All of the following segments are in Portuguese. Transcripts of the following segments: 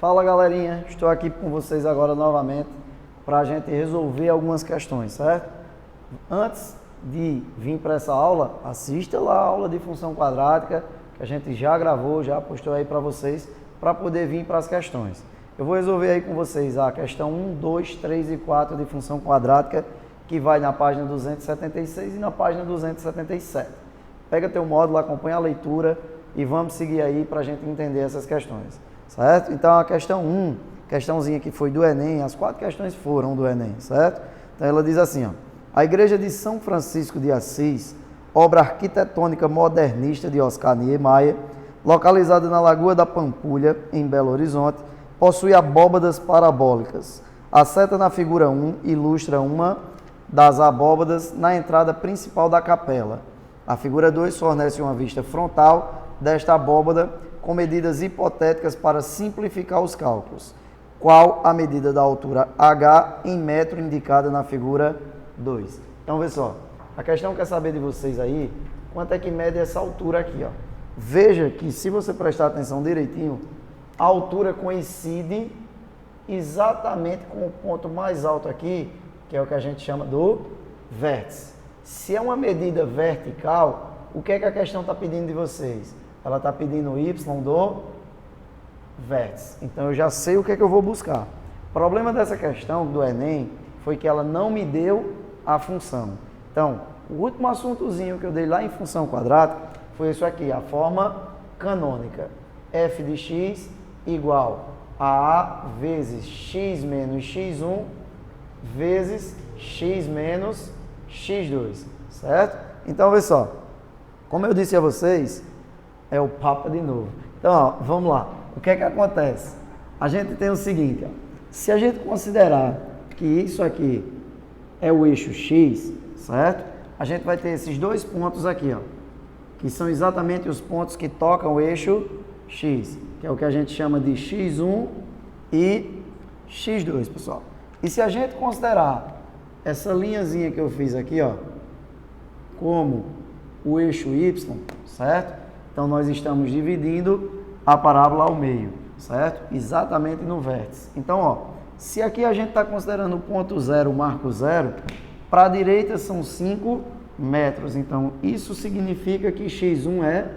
Fala galerinha, estou aqui com vocês agora novamente para a gente resolver algumas questões, certo? Antes de vir para essa aula, assista lá a aula de função quadrática que a gente já gravou, já postou aí para vocês, para poder vir para as questões. Eu vou resolver aí com vocês a questão 1, 2, 3 e 4 de função quadrática, que vai na página 276 e na página 277. Pega teu módulo, acompanha a leitura e vamos seguir aí para a gente entender essas questões, certo? Então a questão 1, questãozinha que foi do Enem, as 4 questões foram do Enem, certo? Então ela diz assim, ó: a igreja de São Francisco de Assis, obra arquitetônica modernista de Oscar Niemeyer, localizada na Lagoa da Pampulha, em Belo Horizonte, possui abóbadas parabólicas. A seta na figura 1 ilustra uma das abóbadas na entrada principal da capela. A figura 2 fornece uma vista frontal desta abóbada com medidas hipotéticas para simplificar os cálculos. Qual a medida da altura H em metro indicada na figura 2? Então, vê só. A questão quer saber de vocês aí, quanto é que mede essa altura aqui, ó. Veja que, se você prestar atenção direitinho, a altura coincide exatamente com o ponto mais alto aqui, que é o que a gente chama do vértice. Se é uma medida vertical, o que é que a questão está pedindo de vocês? Ela está pedindo o y do vértice. Então, eu já sei o que é que eu vou buscar. O problema dessa questão do Enem foi que ela não me deu a função. Então, o último assuntozinho que eu dei lá em função quadrática foi isso aqui, a forma canônica. f de x igual a A vezes x menos x1 vezes x menos x2, certo? Então, vê só. Como eu disse a vocês, é o papo de novo. Então, ó, vamos lá. O que é que acontece? A gente tem o seguinte, ó. Se a gente considerar que isso aqui é o eixo x, certo? A gente vai ter esses dois pontos aqui, ó, que são exatamente os pontos que tocam o eixo x, que é o que a gente chama de x1 e x2, pessoal. E se a gente considerar essa linhazinha que eu fiz aqui, ó, como o eixo y, certo? Então, nós estamos dividindo a parábola ao meio, certo? Exatamente no vértice. Então, ó, se aqui a gente está considerando o ponto 0, o marco 0, para a direita são 5 metros. Então, isso significa que x1 é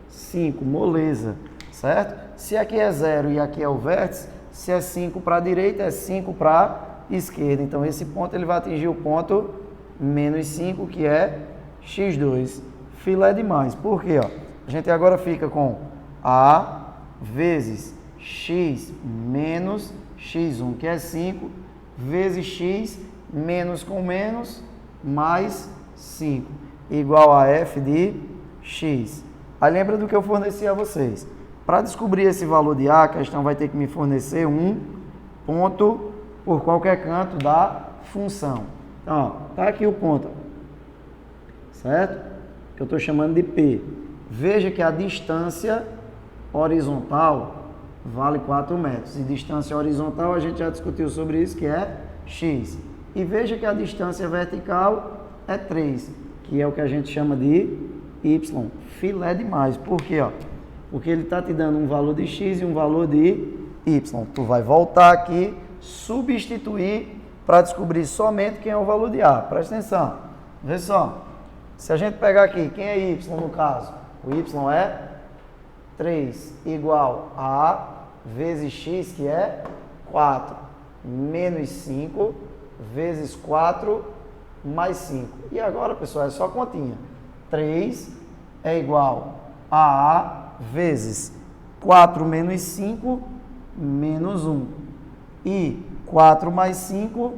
5, moleza, certo? Se aqui é 0 e aqui é o vértice, se é 5 para a direita, é 5 para a esquerda. Então, esse ponto ele vai atingir o ponto menos 5, que é x2. Filé demais. Por quê? Ó? A gente agora fica com A vezes x menos x1, que é 5, vezes x menos com menos, mais 5, igual a f de x. Aí lembra do que eu forneci a vocês. Para descobrir esse valor de A, a questão vai ter que me fornecer um ponto por qualquer canto da função. Então, ó, tá aqui o ponto, certo? Que eu estou chamando de P. Veja que a distância horizontal vale 4 metros. E distância horizontal, a gente já discutiu sobre isso, que é x. E veja que a distância vertical é 3, que é o que a gente chama de y. Filé demais. Por quê? Ó? Porque ele está te dando um valor de x e um valor de y. Tu vai voltar aqui, substituir para descobrir somente quem é o valor de A. Presta atenção. Vê só. Se a gente pegar aqui, quem é y no caso? O y é 3 igual a A vezes x, que é 4, menos 5 vezes 4 mais 5. E agora, pessoal, é só continha. 3 é igual a A vezes 4 menos 5 menos 1. E 4 mais 5,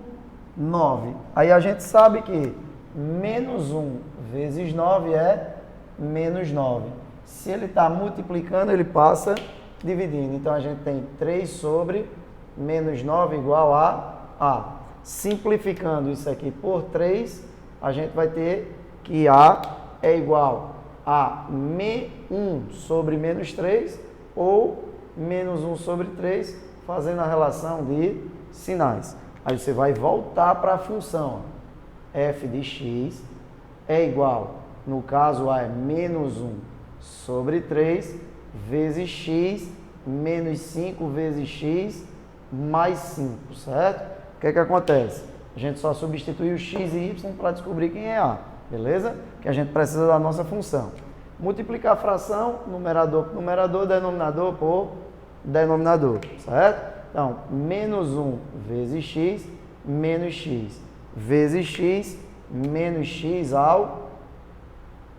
9. Aí a gente sabe que menos 1 vezes 9 é menos 9. Se ele está multiplicando, ele passa dividindo. Então, a gente tem 3 sobre menos 9 igual a A. Simplificando isso aqui por 3, a gente vai ter que A é igual a 1 sobre menos 3 ou menos 1 sobre 3, fazendo a relação de sinais. Aí você vai voltar para a função. F de x é igual, no caso A é menos 1 sobre 3, vezes x menos 5 vezes x mais 5, certo? O que é que acontece? A gente só substitui o x e y para descobrir quem é A, beleza? Que a gente precisa da nossa função. Multiplicar a fração, numerador por numerador, denominador por denominador, certo? Então, menos 1 vezes x, menos x, vezes x, menos x ao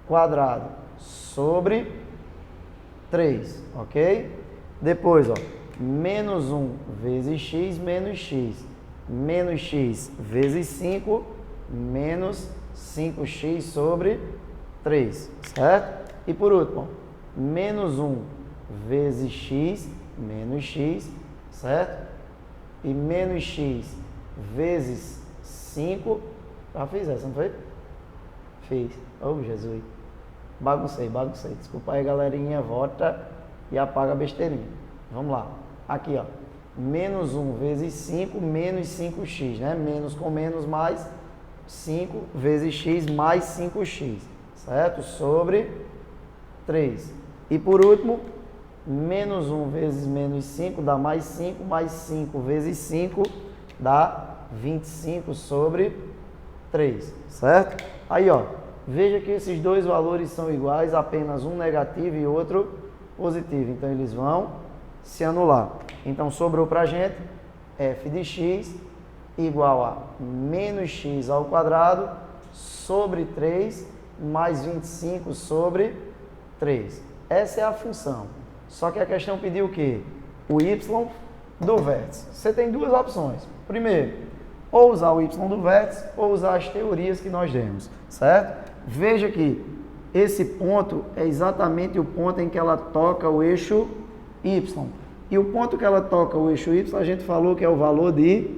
quadrado, sobre 3, ok? Depois, ó, menos 1 vezes x, menos x vezes 5, menos 5x sobre 3, certo? E por último, menos 1 vezes x, menos x, certo? E menos x vezes 5, já fiz essa, não foi? Fiz. Oh, Jesus. Baguncei. Desculpa aí, galerinha. Volta e apaga a besteirinha. Vamos lá. Aqui, ó. Menos 1 vezes 5, menos 5x, né? Menos com menos mais 5 vezes x mais 5x, certo? Sobre 3. E por último, menos 1 vezes menos 5 dá mais 5 vezes 5 dá 25 sobre 3, certo? Aí, ó, veja que esses dois valores são iguais, apenas um negativo e outro positivo. Então, eles vão se anular. Então, sobrou para a gente f de x igual a menos x ao quadrado sobre 3 mais 25 sobre 3. Essa é a função. Só que a questão pediu o quê? O y do vértice. Você tem duas opções. Primeiro, ou usar o y do vértice ou usar as teorias que nós demos, certo? Veja que esse ponto é exatamente o ponto em que ela toca o eixo y. E o ponto que ela toca o eixo y, a gente falou que é o valor de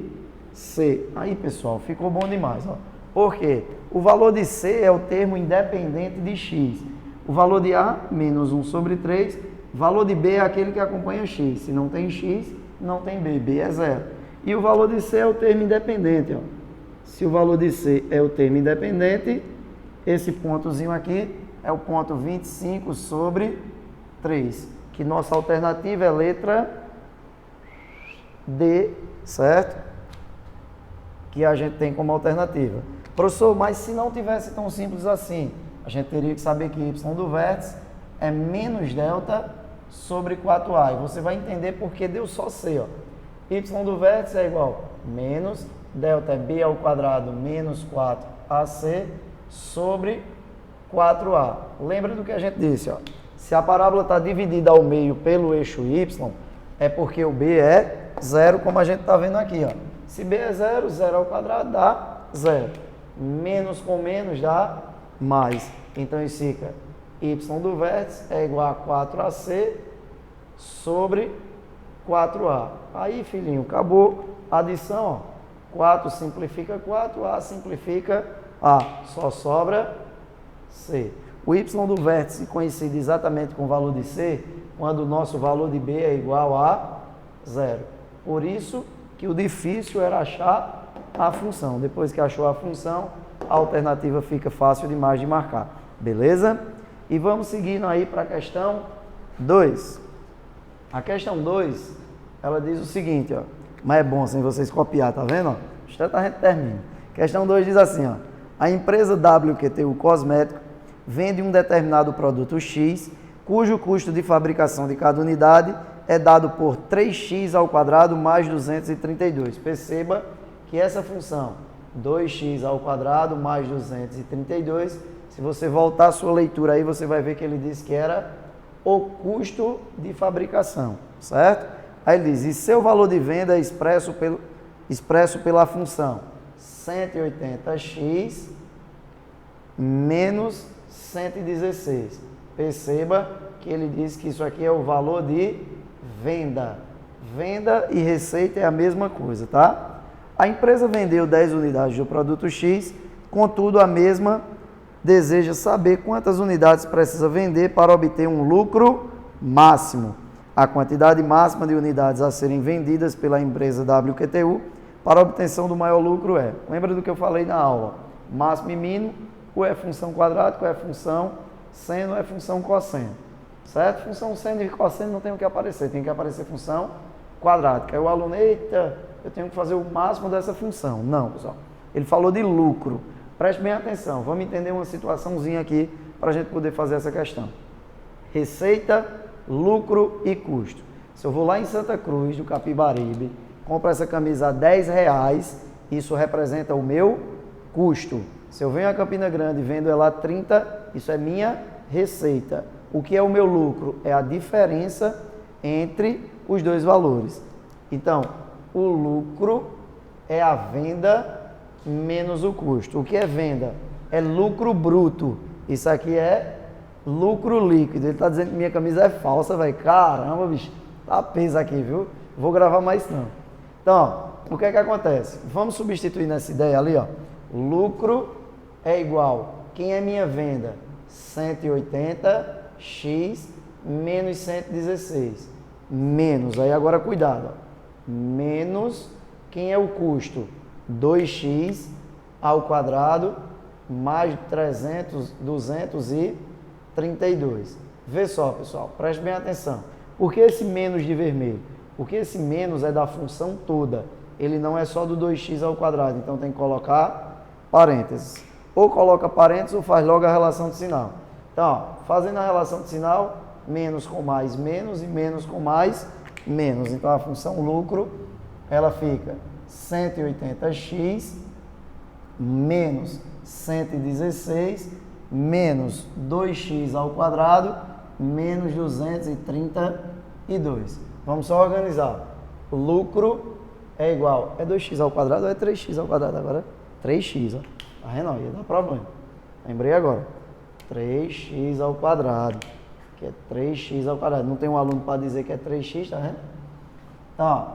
C. Aí, pessoal, ficou bom demais, ó. Por quê? O valor de C é o termo independente de x. O valor de A, menos 1 sobre 3. O valor de B é aquele que acompanha x. Se não tem x, não tem B. B é 0. E o valor de C é o termo independente, ó. Se o valor de C é o termo independente, esse pontozinho aqui é o ponto 25 sobre 3. Que nossa alternativa é letra D, certo? Que a gente tem como alternativa. Professor, mas se não tivesse tão simples assim, a gente teria que saber que y do vértice é menos delta sobre 4a. E você vai entender porque deu só C, ó. Y do vértice é igual a menos delta é b ao quadrado menos 4ac sobre 4a. Lembra do que a gente disse, ó. Se a parábola está dividida ao meio pelo eixo y, é porque o b é 0, como a gente está vendo aqui, ó. Se b é 0, 0 ao quadrado dá 0. Menos com menos dá mais. Então, isso fica y do vértice é igual a 4ac sobre 4a. Aí, filhinho, acabou a adição, ó. 4 simplifica 4, a simplifica a. Só sobra c. O y do vértice coincide exatamente com o valor de c quando o nosso valor de b é igual a 0. Por isso que o difícil era achar a função. Depois que achou a função, a alternativa fica fácil demais de marcar. Beleza? E vamos seguindo aí para a questão 2. A questão 2, ela diz o seguinte, ó. Mas é bom sem vocês copiar, tá vendo? Instante a gente termina. Questão 2 diz assim, ó. A empresa WQTU Cosmético vende um determinado produto X, cujo custo de fabricação de cada unidade é dado por 3x ao quadrado mais 232. Perceba que essa função 2x ao quadrado mais 232, se você voltar a sua leitura aí, você vai ver que ele disse que era o custo de fabricação, certo? Aí ele diz, e seu valor de venda é expresso pela função 180x menos 116. Perceba que ele diz que isso aqui é o valor de venda. Venda e receita é a mesma coisa, tá? A empresa vendeu 10 unidades do produto X, contudo a mesma deseja saber quantas unidades precisa vender para obter um lucro máximo. A quantidade máxima de unidades a serem vendidas pela empresa WQTU para a obtenção do maior lucro é, lembra do que eu falei na aula, máximo e mínimo, ou é função quadrática, ou é função seno, ou é função cosseno, certo? Função seno e cosseno não tem o que aparecer, tem que aparecer função quadrática. Aí o aluno, eita, eu tenho que fazer o máximo dessa função. Não, pessoal. Ele falou de lucro. Preste bem atenção, vamos entender uma situaçãozinha aqui para a gente poder fazer essa questão. Receita, lucro e custo. Se eu vou lá em Santa Cruz do Capibaribe, compro essa camisa a R$10, isso representa o meu custo. Se eu venho a Campina Grande e vendo ela a 30, isso é minha receita. O que é o meu lucro? É a diferença entre os dois valores. Então, o lucro é a venda menos o custo. O que é venda? É lucro bruto. Isso aqui é lucro líquido. Ele está dizendo que minha camisa é falsa, velho. Caramba, bicho. Tá peso aqui, viu? Vou gravar mais não. Então, o que é que acontece? Vamos substituir nessa ideia ali, ó. Lucro é igual. Quem é minha venda? 180x menos 116. Menos, aí agora cuidado, ó. Menos, quem é o custo? 2x ao quadrado mais 232. Vê só, pessoal, preste bem atenção. Por que esse menos de vermelho? Porque esse menos é da função toda. Ele não é só do 2x ao quadrado, então tem que colocar parênteses. Ou coloca parênteses ou faz logo a relação de sinal. Então, ó, fazendo a relação de sinal, menos com mais menos e menos com mais menos. Então, a função lucro, ela fica 180x menos 116 menos 2x ao quadrado menos 232. Vamos só organizar. O lucro é igual, é 2x ao quadrado ou é 3x ao quadrado? Agora 3x, ó. Tá vendo? Ia dar problema. Lembrei agora. 3x ao quadrado, que é 3x ao quadrado. Não tem um aluno para dizer que é 3x, tá vendo? Então, ó,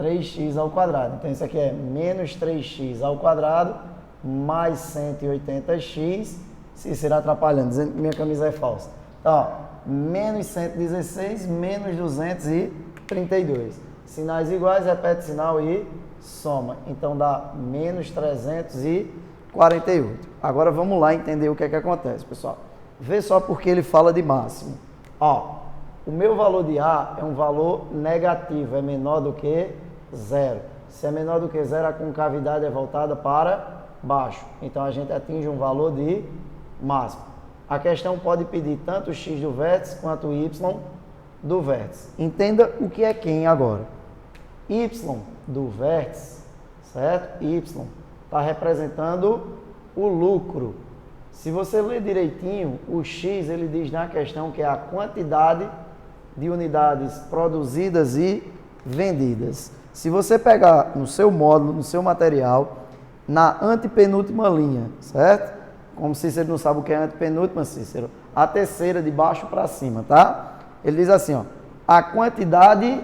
3x ao quadrado. Então, isso aqui é menos 3x ao quadrado mais 180x. Cícero atrapalhando, dizendo que minha camisa é falsa. Então, ó, menos 116 menos 232. Sinais iguais, repete sinal e soma. Então, dá menos 348. Agora, vamos lá entender o que é que acontece, pessoal. Vê só porque ele fala de máximo. Ó, o meu valor de A é um valor negativo, é menor do que zero. Se é menor do que zero, a concavidade é voltada para baixo. Então, a gente atinge um valor de máximo. A questão pode pedir tanto x do vértice quanto y do vértice. Entenda o que é quem agora. Y do vértice, certo? Y está representando o lucro. Se você ler direitinho, o x ele diz na questão que é a quantidade de unidades produzidas e vendidas. Se você pegar no seu módulo, no seu material, na antepenúltima linha, certo? Como Cícero não sabe o que é antepenúltima, Cícero, a terceira de baixo para cima, tá? Ele diz assim, ó, a quantidade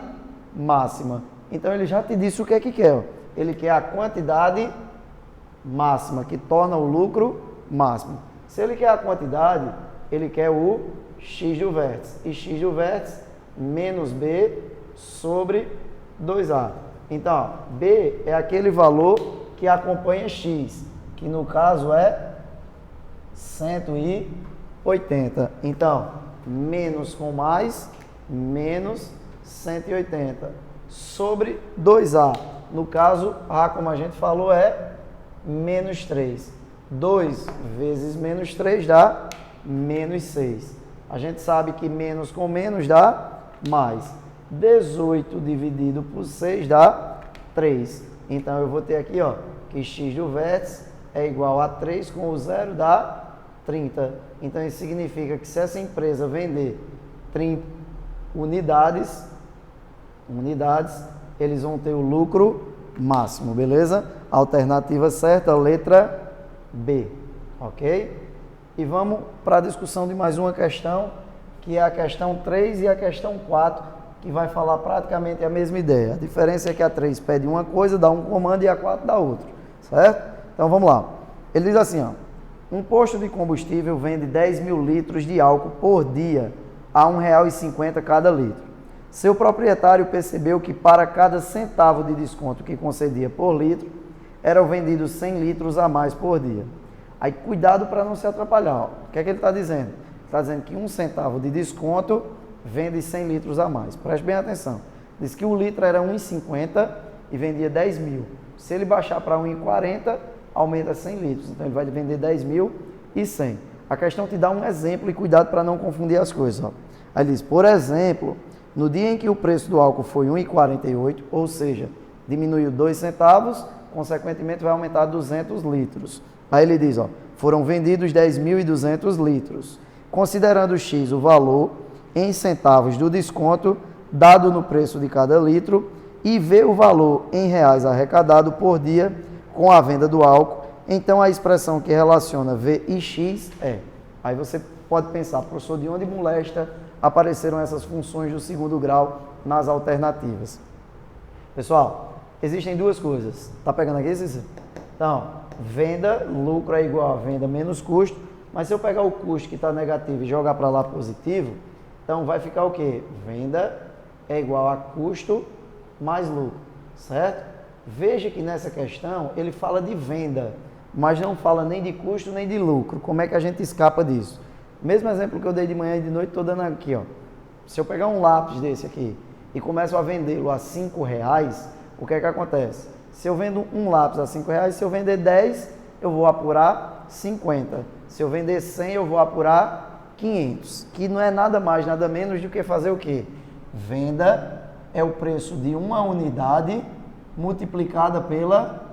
máxima. Então ele já te disse o que é que quer, ó. Ele quer a quantidade máxima, que torna o lucro máximo. Se ele quer a quantidade, ele quer o x do vértice. E x do vértice menos b sobre 2a. Então, ó, b é aquele valor que acompanha x, que no caso é 180. Então, menos com mais, menos 180. Sobre 2a. No caso, a, como a gente falou, é menos 3. 2 vezes menos 3 dá menos 6. A gente sabe que menos com menos dá mais. 18 dividido por 6 dá 3. Então, eu vou ter aqui, ó, que x do vértice é igual a 3 com o zero dá 30. Então, isso significa que se essa empresa vender 30 unidades, eles vão ter o lucro máximo, beleza? Alternativa certa, letra B, ok? E vamos para a discussão de mais uma questão, que é a questão 3 e a questão 4, que vai falar praticamente a mesma ideia. A diferença é que a 3 pede uma coisa, dá um comando, e a 4 dá outro, certo? Então, vamos lá. Ele diz assim, ó, um posto de combustível vende 10 mil litros de álcool por dia a R$ 1,50 cada litro. Seu proprietário percebeu que para cada centavo de desconto que concedia por litro, eram vendidos 100 litros a mais por dia. Aí, cuidado para não se atrapalhar. Ó. O que é que ele está dizendo? Está dizendo que 1 centavo de desconto vende 100 litros a mais. Preste bem atenção. Diz que o litro era 1,50 e vendia 10 mil. Se ele baixar para 1,40, aumenta 100 litros. Então, ele vai vender 10.100. A questão te dá um exemplo e cuidado para não confundir as coisas. Ó. Aí diz, por exemplo, no dia em que o preço do álcool foi 1,48, ou seja, diminuiu 2 centavos, consequentemente vai aumentar 200 litros. Aí ele diz, ó, foram vendidos 10.200 litros. Considerando X o valor em centavos do desconto dado no preço de cada litro e V o valor em reais arrecadado por dia com a venda do álcool, então a expressão que relaciona V e X é. Aí você pode pensar, professor, de onde molesta apareceram essas funções do segundo grau nas alternativas? Pessoal, existem duas coisas. Tá pegando aqui, Cícero? Então, venda, lucro é igual a venda menos custo, mas se eu pegar o custo que está negativo e jogar para lá positivo, então vai ficar o quê? Venda é igual a custo mais lucro, certo? Veja que nessa questão ele fala de venda, mas não fala nem de custo nem de lucro. Como é que a gente escapa disso? Mesmo exemplo que eu dei de manhã e de noite, estou dando aqui, ó. Se eu pegar um lápis desse aqui e começo a vendê-lo a R$5, o que é que acontece? Se eu vendo um lápis a R$5, se eu vender 10, eu vou apurar 50. Se eu vender 100, eu vou apurar 500. Que não é nada mais, nada menos do que fazer o quê? Venda é o preço de uma unidade multiplicada pela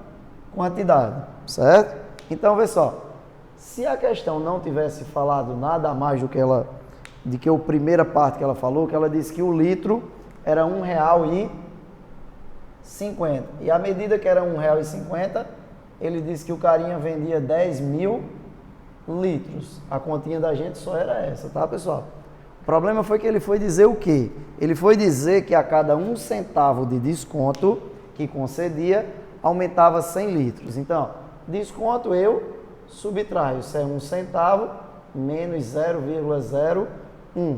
quantidade, certo? Então, vê só. Se a questão não tivesse falado nada mais do que a primeira parte que ela falou, que ela disse que o litro era R$1,50. E à medida que era R$1,50, ele disse que o carinha vendia 10.000 litros. A continha da gente só era essa, tá, pessoal? O problema foi que ele foi dizer o quê? Ele foi dizer que a cada 1 centavo de desconto que concedia, aumentava 100 litros. Então, desconto eu subtraio, isso é 1 centavo menos 0,01.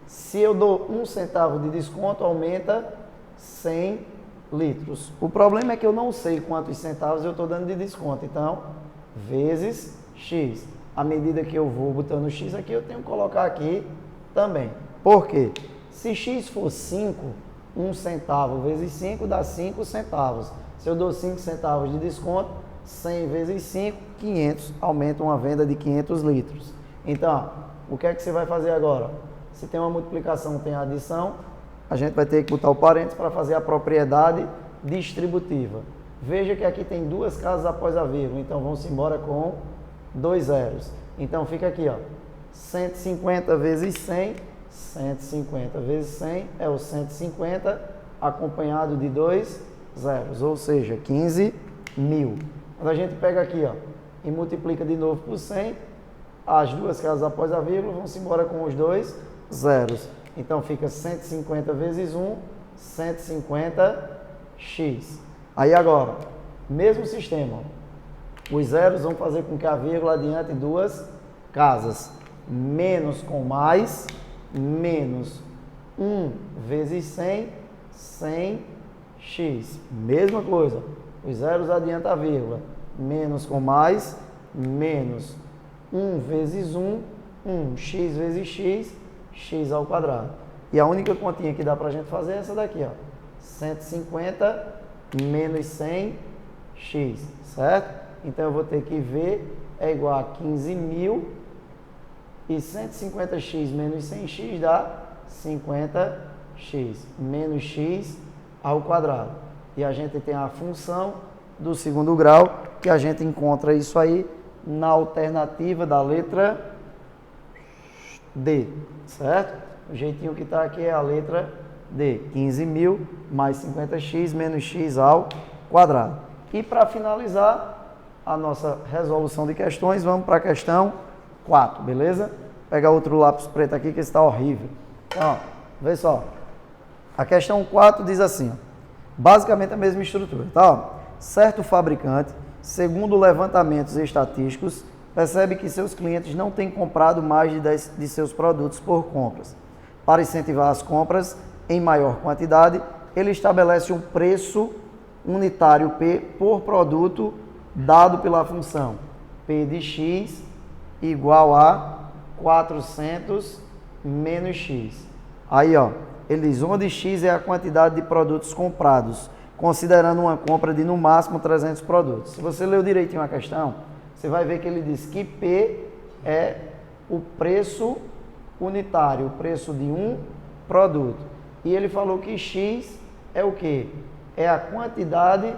Se eu dou 1 centavo de desconto, aumenta 100 litros. O problema é que eu não sei quantos centavos eu estou dando de desconto. Então, vezes X. À medida que eu vou botando X aqui, eu tenho que colocar aqui também. Por quê? Se X for 5, 1 centavo vezes 5 dá 5 centavos. Se eu dou 5 centavos de desconto, 100 vezes 5, 500. Aumenta uma venda de 500 litros. Então, o que é que você vai fazer agora? Se tem uma multiplicação, tem a adição, a gente vai ter que botar o parênteses para fazer a propriedade distributiva. Veja que aqui tem duas casas após a vírgula, então vamos embora com 2 zeros. Então fica aqui, ó, 150 vezes 100, 150 vezes 100 é o 150 acompanhado de 2 zeros, ou seja, 15.000. Quando a gente pega aqui, ó, e multiplica de novo por 100, as duas casas após a vírgula, vamos embora com os 2 zeros. Então fica 150 vezes 1, 150x. Aí agora, mesmo sistema, os zeros vão fazer com que a vírgula adiante duas casas. Menos com mais, menos 1 vezes 100, 100x. Mesma coisa, os zeros adianta a vírgula. Menos com mais, menos 1 vezes 1, 1, x vezes x, x ao quadrado. E a única continha que dá para a gente fazer é essa daqui, ó. 150 menos 100x, certo? Então eu vou ter que V é igual a 15.000 e 150x menos 100x dá 50x menos x ao quadrado. E a gente tem a função do segundo grau, que a gente encontra isso aí na alternativa da letra D, certo? O jeitinho que está aqui é a letra D, 15.000 mais 50x menos x ao quadrado. E para finalizar a nossa resolução de questões, vamos para a questão 4, beleza? Vou pegar outro lápis preto aqui que está horrível. Então, ó, vê só. A questão 4 diz assim, ó, basicamente a mesma estrutura, tá? Ó, certo fabricante, segundo levantamentos estatísticos, percebe que seus clientes não têm comprado mais de 10 de seus produtos por compras. Para incentivar as compras em maior quantidade, ele estabelece um preço unitário P por produto dado pela função P de x igual a 400 menos X. Aí, ó, ele diz, onde X é a quantidade de produtos comprados, considerando uma compra de no máximo 300 produtos. Se você leu direitinho a questão, você vai ver que ele diz que P é o preço unitário, o preço de um produto. E ele falou que X é o quê? É a quantidade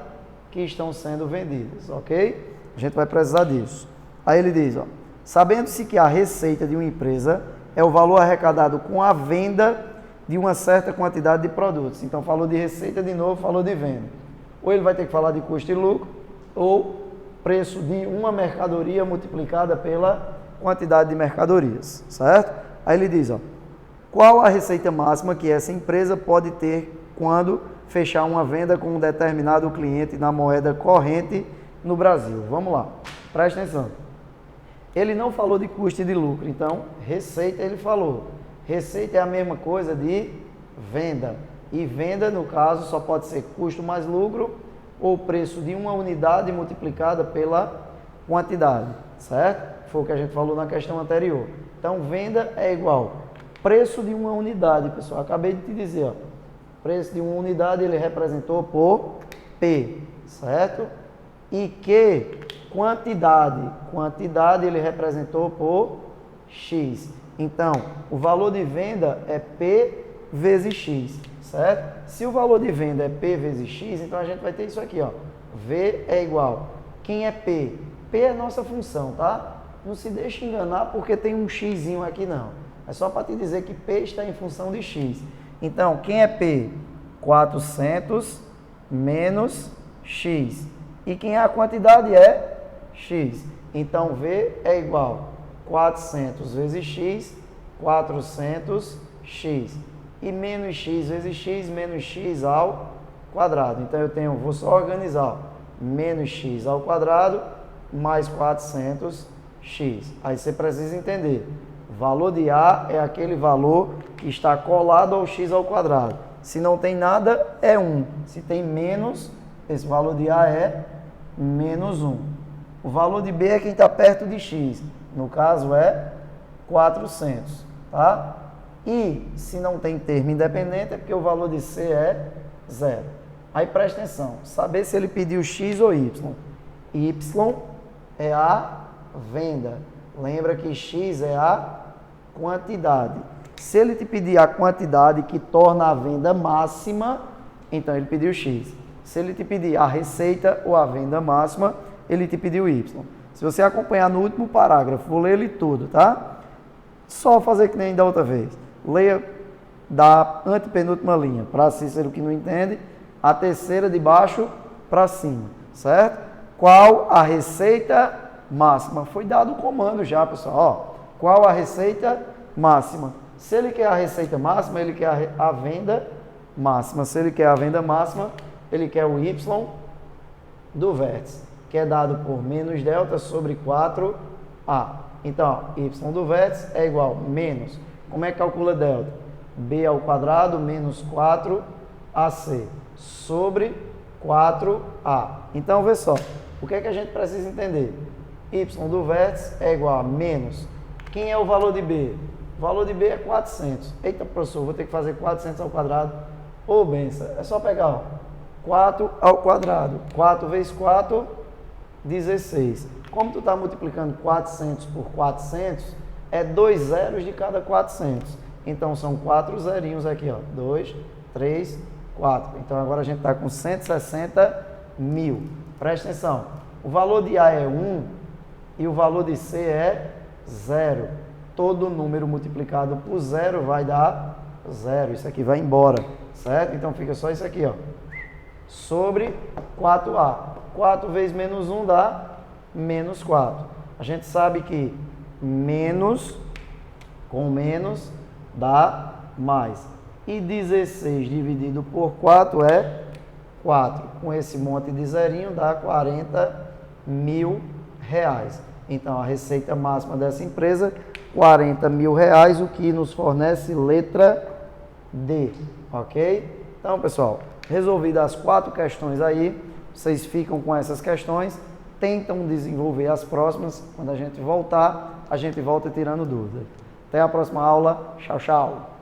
que estão sendo vendidas, ok? A gente vai precisar disso. Aí ele diz, ó, sabendo-se que a receita de uma empresa é o valor arrecadado com a venda de uma certa quantidade de produtos. Então, falou de receita de novo, falou de venda. Ou ele vai ter que falar de custo e lucro, ou preço de uma mercadoria multiplicada pela quantidade de mercadorias, certo? Aí ele diz, ó, qual a receita máxima que essa empresa pode ter quando fechar uma venda com um determinado cliente na moeda corrente no Brasil? Vamos lá, presta atenção. Ele não falou de custo e de lucro, então receita ele falou. Receita é a mesma coisa de venda. E venda, no caso, só pode ser custo mais lucro ou preço de uma unidade multiplicada pela quantidade, certo? Foi o que a gente falou na questão anterior. Então, venda é igual preço de uma unidade, pessoal. Acabei de te dizer, ó. Preço de uma unidade ele representou por P, certo? E que quantidade ele representou por X. Então, o valor de venda é P vezes X, certo? Se o valor de venda é P vezes X, então a gente vai ter isso aqui, ó. V é igual. Quem é P? P é nossa função, tá? Não se deixe enganar porque tem um xzinho aqui, não. É só para te dizer que P está em função de X. Então, quem é P? 400 menos X. E quem é a quantidade é X. Então, V é igual 400 vezes X, 400x. E menos X vezes X, menos X ao quadrado. Então, eu tenho, vou só organizar, ó, menos X ao quadrado mais 400x. Aí você precisa entender. Valor de A é aquele valor que está colado ao X ao quadrado. Se não tem nada, é 1. Se tem menos, esse valor de A é menos 1. O valor de B é quem está perto de X. No caso é 400, tá? E se não tem termo independente é porque o valor de C é 0. Aí presta atenção, saber se ele pediu X ou Y. Y é a venda. Lembra que X é a quantidade. Se ele te pedir a quantidade que torna a venda máxima, então ele pediu X. Se ele te pedir a receita ou a venda máxima, ele te pediu Y. Se você acompanhar no último parágrafo, vou ler ele todo, tá? Só fazer que nem da outra vez. Leia da antepenúltima linha, para Cícero que não entende, a terceira de baixo para cima, certo? Qual a receita máxima? Foi dado o comando já, pessoal. Ó, qual a receita máxima? Se ele quer a receita máxima, ele quer a venda máxima. Se ele quer a venda máxima, ele quer o Y do vértice, que é dado por menos delta sobre 4A. Então, ó, Y do vértice é igual a menos. Como é que calcula delta? B ao quadrado menos 4AC sobre 4A. Então, vê só. O que é que a gente precisa entender? Y do vértice é igual a menos. Quem é o valor de B? O valor de B é 400. Eita, professor, vou ter que fazer 400 ao quadrado. Ô, benção, é só pegar, ó, 4 ao quadrado. 4 vezes 4, 16. Como tu está multiplicando 400 por 400, é 2 zeros de cada 400. Então, são 4 zerinhos aqui, ó. 2, 3, 4. Então, agora a gente está com 160 mil. Presta atenção. O valor de A é 1 e o valor de C é 0. Todo número multiplicado por 0 vai dar 0. Isso aqui vai embora, certo? Então, fica só isso aqui, ó. Sobre 4A. 4 vezes menos 1 dá menos 4. A gente sabe que menos com menos dá mais. E 16 dividido por 4 é 4. Com esse monte de zerinho dá 40 mil reais. Então, a receita máxima dessa empresa, 40 mil reais, o que nos fornece letra D, ok? Então, pessoal, resolvidas as 4 questões aí, vocês ficam com essas questões, tentam desenvolver as próximas, quando a gente voltar, a gente volta tirando dúvidas. Até a próxima aula. Tchau, tchau.